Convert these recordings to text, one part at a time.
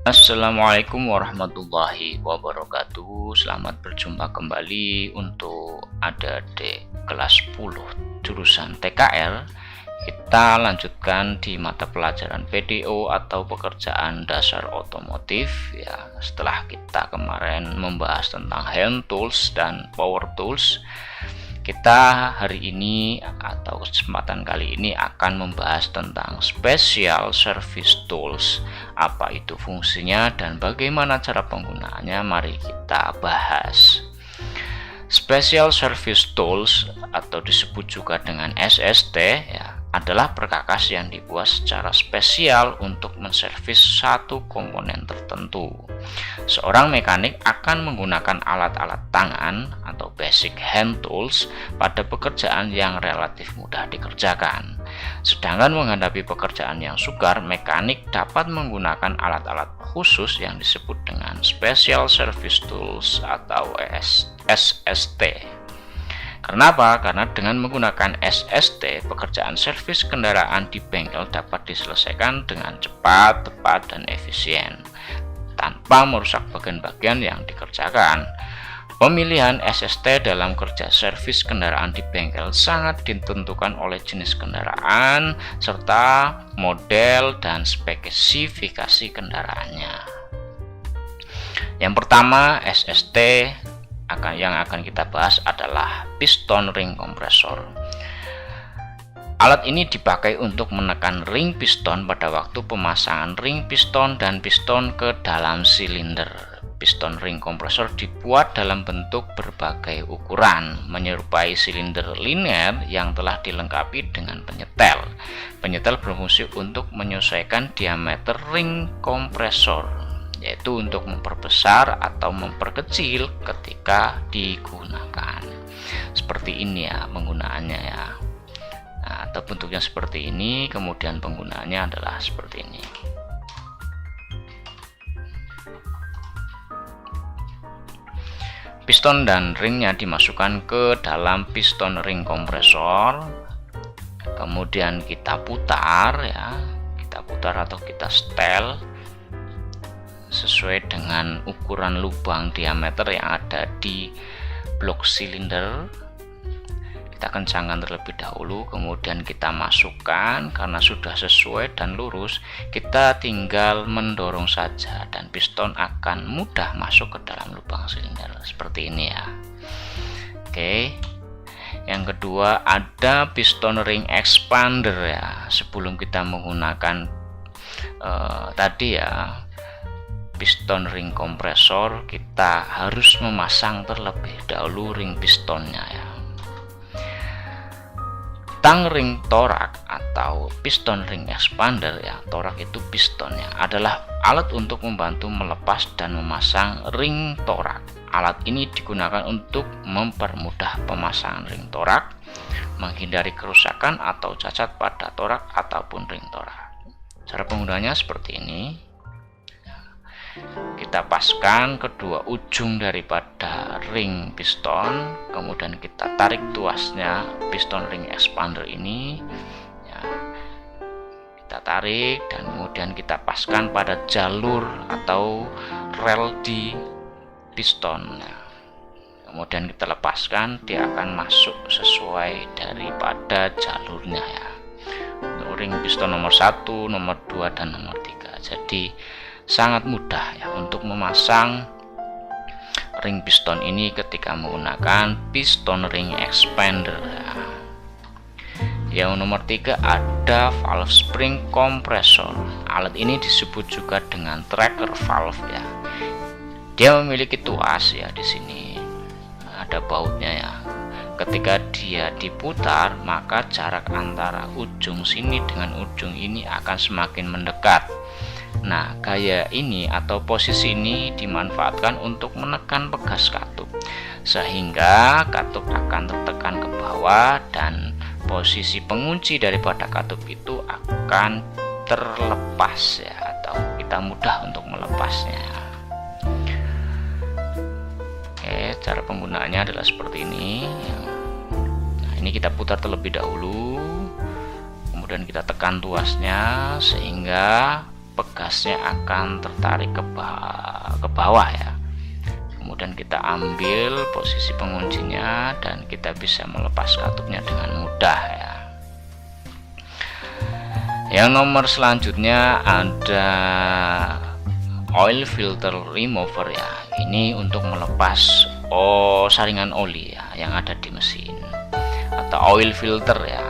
Assalamualaikum warahmatullahi wabarakatuh. Selamat berjumpa kembali untuk adik-adik kelas 10 jurusan TKL. Kita lanjutkan di mata pelajaran PDO atau pekerjaan dasar otomotif ya. Setelah kita kemarin membahas tentang hand tools dan power tools, kita hari ini atau kesempatan kali ini akan membahas tentang special service tools. Apa itu fungsinya dan bagaimana cara penggunaannya? Mari kita bahas. Special service tools atau disebut juga dengan SST ya, adalah perkakas yang dibuat secara spesial untuk menservis satu komponen tertentu. Seorang mekanik akan menggunakan alat-alat tangan atau basic hand tools pada pekerjaan yang relatif mudah dikerjakan. Sedangkan menghadapi pekerjaan yang sukar, mekanik dapat menggunakan alat-alat khusus yang disebut dengan special service tools atau SST. Kenapa? Karena dengan menggunakan SST, pekerjaan servis kendaraan di bengkel dapat diselesaikan dengan cepat, tepat, dan efisien tanpa merusak bagian-bagian yang dikerjakan. Pemilihan SST dalam kerja servis kendaraan di bengkel sangat ditentukan oleh jenis kendaraan serta model dan spesifikasi kendaraannya. Yang pertama, SST yang akan kita bahas adalah piston ring kompresor. Alat ini dipakai untuk menekan ring piston pada waktu pemasangan ring piston dan piston ke dalam silinder. Piston ring kompresor dibuat dalam bentuk berbagai ukuran, menyerupai silinder linear yang telah dilengkapi dengan penyetel. Penyetel berfungsi untuk menyesuaikan diameter ring kompresor, yaitu untuk memperbesar atau memperkecil ketika digunakan. Seperti ini ya penggunaannya ya. Nah, atau bentuknya seperti ini, kemudian penggunaannya adalah seperti ini. Piston dan ringnya dimasukkan ke dalam piston ring kompresor, kemudian kita putar ya, kita putar atau kita setel sesuai dengan ukuran lubang diameter yang ada di blok silinder. Kita kencangkan terlebih dahulu, kemudian kita masukkan. Karena sudah sesuai dan lurus, kita tinggal mendorong saja dan piston akan mudah masuk ke dalam lubang silinder seperti ini ya. Oke. Yang kedua ada piston ring expander ya. Sebelum kita menggunakan tadi ya piston ring kompresor, kita harus memasang terlebih dahulu ring pistonnya ya. Tang ring torak atau piston ring expander ya, torak itu pistonnya, adalah alat untuk membantu melepas dan memasang ring torak. Alat ini digunakan untuk mempermudah pemasangan ring torak, menghindari kerusakan atau cacat pada torak ataupun ring torak. Cara penggunaannya seperti ini. Kita paskan kedua ujung daripada ring piston, kemudian kita tarik tuasnya piston ring expander ini ya. Kita tarik dan kemudian kita paskan pada jalur atau rel di piston ya. Kemudian kita lepaskan, dia akan masuk sesuai daripada jalurnya ya. Untuk ring piston nomor 1, nomor 2, dan nomor 3. Jadi sangat mudah ya untuk memasang ring piston ini ketika menggunakan piston ring expander ya. Yang nomor 3 ada valve spring kompresor. Alat ini disebut juga dengan tracker valve ya. Dia memiliki tuas ya, di sini ada bautnya ya. Ketika dia diputar, maka jarak antara ujung sini dengan ujung ini akan semakin mendekat. Nah, gaya ini atau posisi ini dimanfaatkan untuk menekan pegas katup, sehingga katup akan tertekan ke bawah dan posisi pengunci daripada katup itu akan terlepas ya, atau kita mudah untuk melepasnya. Oke, cara penggunaannya adalah seperti ini. Nah, ini kita putar terlebih dahulu, kemudian kita tekan tuasnya sehingga pegas atasnya akan tertarik ke bawah ya. Kemudian kita ambil posisi penguncinya dan kita bisa melepas katupnya dengan mudah ya. Yang nomor selanjutnya ada oil filter remover ya. Ini untuk melepas saringan oli ya yang ada di mesin, atau oil filter ya.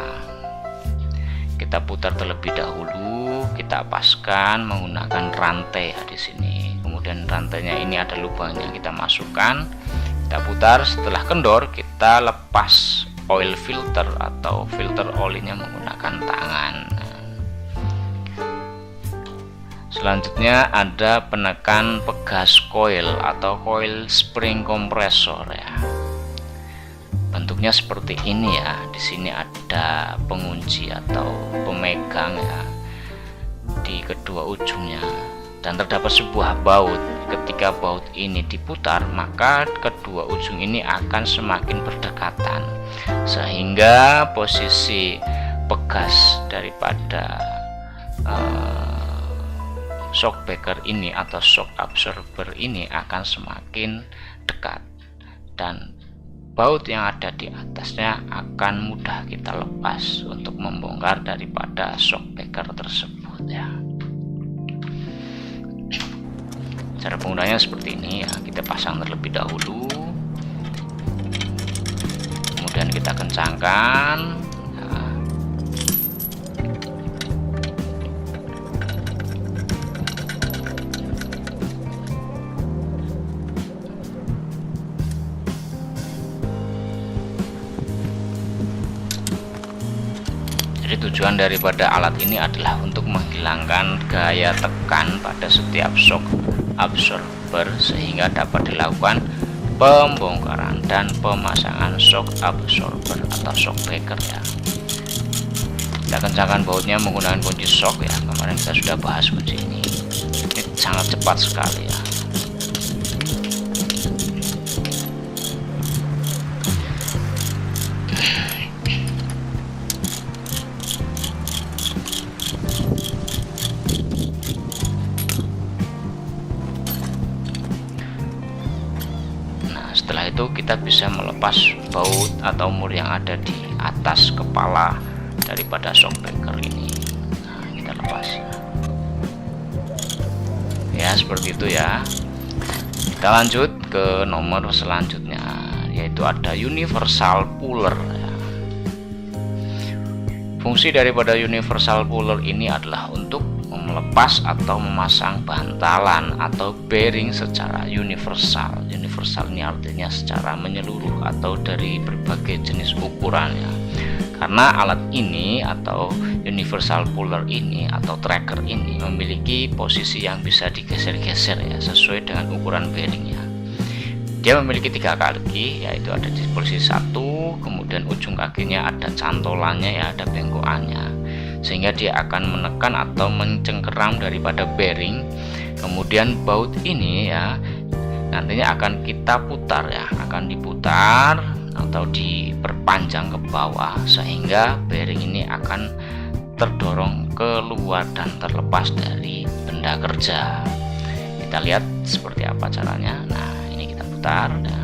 Kita putar terlebih dahulu, kita paskan menggunakan rantai ya di sini. Kemudian rantainya ini ada lubangnya, kita masukkan, kita putar. Setelah kendor, kita lepas oil filter atau filter olinya menggunakan tangan. Selanjutnya ada penekan pegas coil atau coil spring kompresor ya. Bentuknya seperti ini ya. Di sini ada pengunci atau pemegang ya di kedua ujungnya, dan terdapat sebuah baut. Ketika baut ini diputar, maka kedua ujung ini akan semakin berdekatan sehingga posisi pegas daripada shock breaker ini atau shock absorber ini akan semakin dekat, dan baut yang ada di atasnya akan mudah kita lepas untuk membongkar daripada shock breaker tersebut ya. Cara penggunanya seperti ini ya. Kita pasang terlebih dahulu, kemudian kita kencangkan. Jadi tujuan daripada alat ini adalah untuk menghilangkan gaya tekan pada setiap shock absorber sehingga dapat dilakukan pembongkaran dan pemasangan shock absorber atau shock breaker ya. Kita kencangkan bautnya menggunakan kunci shock ya. Kemarin kita sudah bahas kunci ini. Ini sangat cepat sekali ya. Setelah itu kita bisa melepas baut atau mur yang ada di atas kepala daripada shock breaker ini. Nah, kita lepas ya, seperti itu ya. Kita lanjut ke nomor selanjutnya, yaitu ada universal puller ya. Fungsi daripada universal puller ini adalah untuk melepas atau memasang bantalan atau bearing secara universal. Universal ini artinya secara menyeluruh atau dari berbagai jenis ukuran ya. Karena alat ini atau universal puller ini atau tracker ini memiliki posisi yang bisa digeser-geser ya, sesuai dengan ukuran bearingnya. Dia memiliki 3 kaki, yaitu ada di posisi 1, kemudian ujung kakinya ada cantolannya ya, ada bengkokannya, sehingga dia akan menekan atau mencengkeram daripada bearing. Kemudian baut ini ya nantinya akan kita putar ya, akan diputar atau diperpanjang ke bawah sehingga bearing ini akan terdorong keluar dan terlepas dari benda kerja. Kita lihat seperti apa caranya. Nah, ini kita putar ya.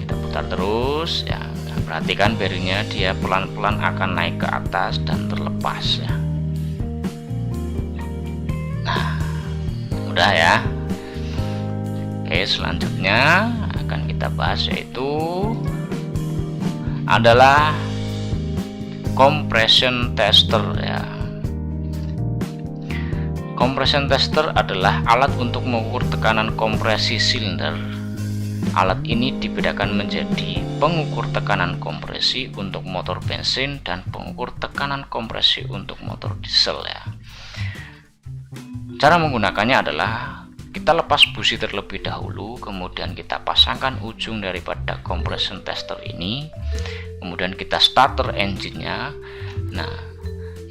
Kita putar terus ya. Nah, perhatikan bearingnya, dia pelan-pelan akan naik ke atas dan terlepas ya. Nah, mudah ya. Oke, selanjutnya akan kita bahas yaitu adalah compression tester ya. Compression tester adalah alat untuk mengukur tekanan kompresi silinder. Alat ini dibedakan menjadi pengukur tekanan kompresi untuk motor bensin dan pengukur tekanan kompresi untuk motor diesel ya. Cara menggunakannya adalah kita lepas busi terlebih dahulu, kemudian kita pasangkan ujung daripada compression tester ini, kemudian kita starter engine-nya. Nah,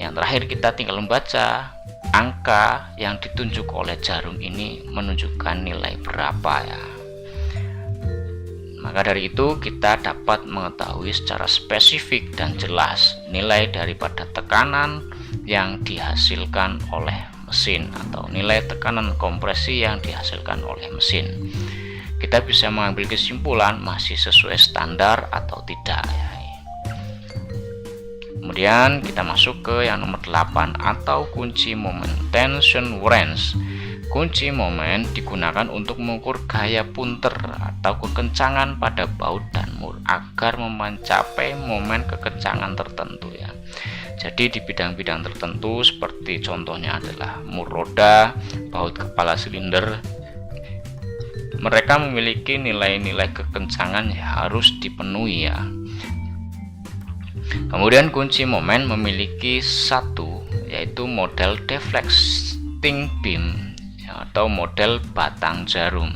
yang terakhir kita tinggal membaca angka yang ditunjuk oleh jarum ini menunjukkan nilai berapa ya. Maka dari itu kita dapat mengetahui secara spesifik dan jelas nilai daripada tekanan yang dihasilkan oleh mesin atau nilai tekanan kompresi yang dihasilkan oleh mesin. Kita bisa mengambil kesimpulan masih sesuai standar atau tidak ya. Kemudian kita masuk ke yang nomor 8 atau kunci momen tension wrench. Kunci momen digunakan untuk mengukur gaya punter atau kekencangan pada baut dan mur agar mencapai momen kekencangan tertentu ya. Jadi di bidang-bidang tertentu seperti contohnya adalah mur roda, baut kepala silinder, mereka memiliki nilai-nilai kekencangan yang harus dipenuhi ya. Kemudian kunci momen memiliki satu, yaitu model deflecting beam atau model batang jarum.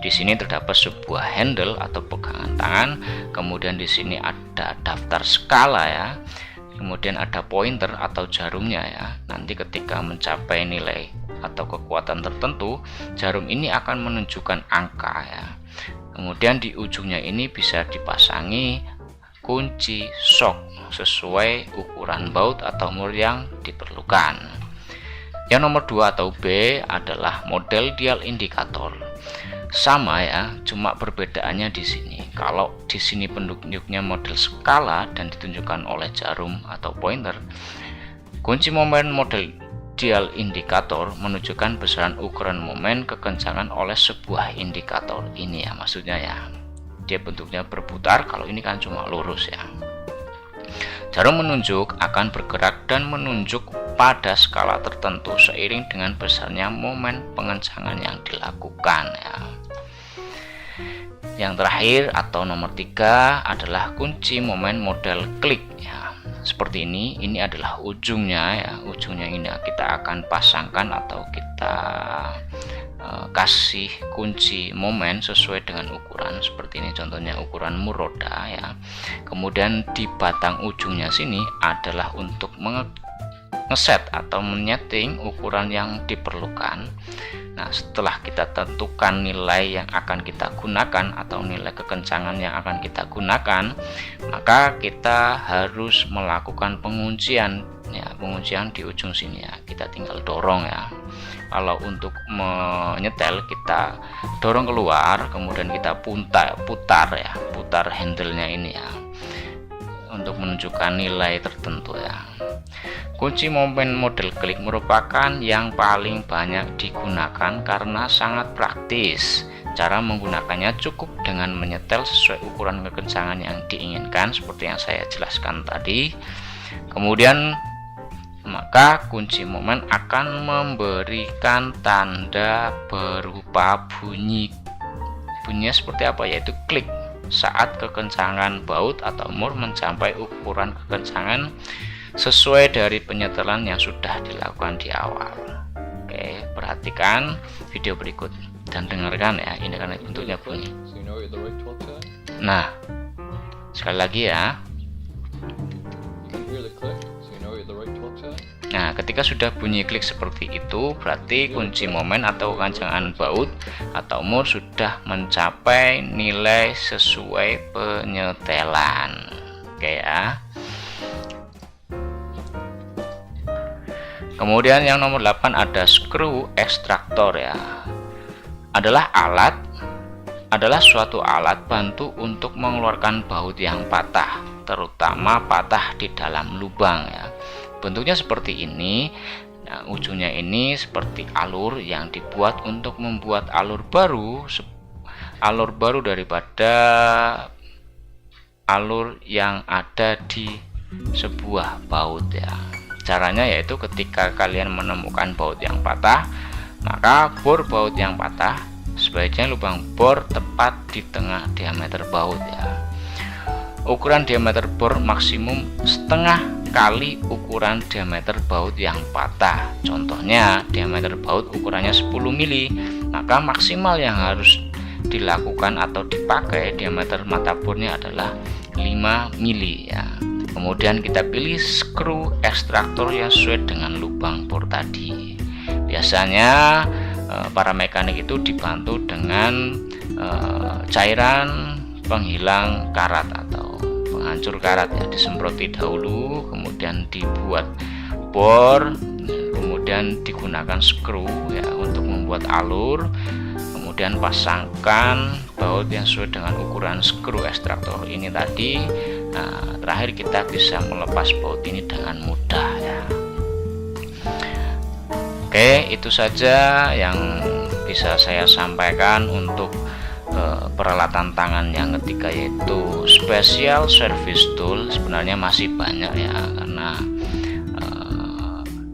Di sini terdapat sebuah handle atau pegangan tangan, kemudian di sini ada daftar skala ya. Kemudian ada pointer atau jarumnya ya. Nanti ketika mencapai nilai atau kekuatan tertentu, jarum ini akan menunjukkan angka ya. Kemudian di ujungnya ini bisa dipasangi kunci shock sesuai ukuran baut atau mur yang diperlukan. Yang nomor 2 atau B adalah model dial indikator. Sama ya, cuma perbedaannya di sini. Kalau di sini penunjuknya model skala dan ditunjukkan oleh jarum atau pointer, kunci momen model dial indikator menunjukkan besaran ukuran momen kekencangan oleh sebuah indikator. Ini ya maksudnya ya. Dia bentuknya berputar, kalau ini kan cuma lurus ya. Jarum menunjuk akan bergerak dan menunjuk pada skala tertentu seiring dengan besarnya momen pengencangan yang dilakukan ya. Yang terakhir atau nomor 3 adalah kunci momen model klik ya. Seperti ini adalah ujungnya ya. Ujungnya ini kita akan pasangkan atau kita kasih kunci momen sesuai dengan ukuran seperti ini, contohnya ukuran mur roda ya. Kemudian di batang ujungnya sini adalah untuk ngeset atau menyeting ukuran yang diperlukan. Nah, setelah kita tentukan nilai yang akan kita gunakan atau nilai kekencangan yang akan kita gunakan, maka kita harus melakukan penguncian ya, penguncian di ujung sini ya. Kita tinggal dorong ya. Kalau untuk menyetel kita dorong keluar, kemudian kita putar ya, putar handle-nya ini ya, untuk menunjukkan nilai tertentu ya. Kunci momen model klik merupakan yang paling banyak digunakan karena sangat praktis. Cara menggunakannya cukup dengan menyetel sesuai ukuran kekencangan yang diinginkan seperti yang saya jelaskan tadi. Kemudian maka kunci momen akan memberikan tanda berupa bunyinya seperti apa, yaitu klik saat kekencangan baut atau mur mencapai ukuran kekencangan sesuai dari penyetelan yang sudah dilakukan di awal. Oke, perhatikan video berikut dan dengarkan ya, ini kan bentuknya bunyi. Nah, sekali lagi ya. Nah, ketika sudah bunyi klik seperti itu, berarti kunci momen atau kekencangan baut atau mur sudah mencapai nilai sesuai penyetelan. Oke ya. Kemudian yang nomor 8 ada screw extractor ya. Adalah suatu alat bantu untuk mengeluarkan baut yang patah, terutama patah di dalam lubang ya. Bentuknya seperti ini. Nah, ujungnya ini seperti alur yang dibuat untuk membuat alur baru daripada alur yang ada di sebuah baut ya. Caranya yaitu ketika kalian menemukan baut yang patah, maka bor baut yang patah sebaiknya lubang bor tepat di tengah diameter baut ya. Ukuran diameter bor maksimum setengah kali ukuran diameter baut yang patah. Contohnya diameter baut ukurannya 10 mili, maka maksimal yang harus dilakukan atau dipakai diameter mata bornya adalah 5 mili ya. Kemudian kita pilih screw extractor yang sesuai dengan lubang bor tadi. Biasanya para mekanik itu dibantu dengan cairan penghilang karat atau penghancur karat ya, disemproti dahulu, kemudian dibuat bor, kemudian digunakan skru ya untuk membuat alur, kemudian pasangkan baut yang sesuai dengan ukuran skru ekstraktor ini tadi. Nah, terakhir kita bisa melepas baut ini dengan mudah ya. Oke, itu saja yang bisa saya sampaikan untuk peralatan tangan yang ketiga, yaitu special service tool. Sebenarnya masih banyak ya, karena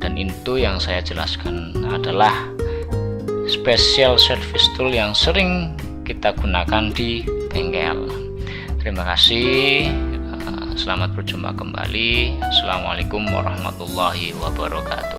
dan itu yang saya jelaskan adalah special service tool yang sering kita gunakan di bengkel. Terima kasih, selamat berjumpa kembali. Assalamualaikum warahmatullahi wabarakatuh.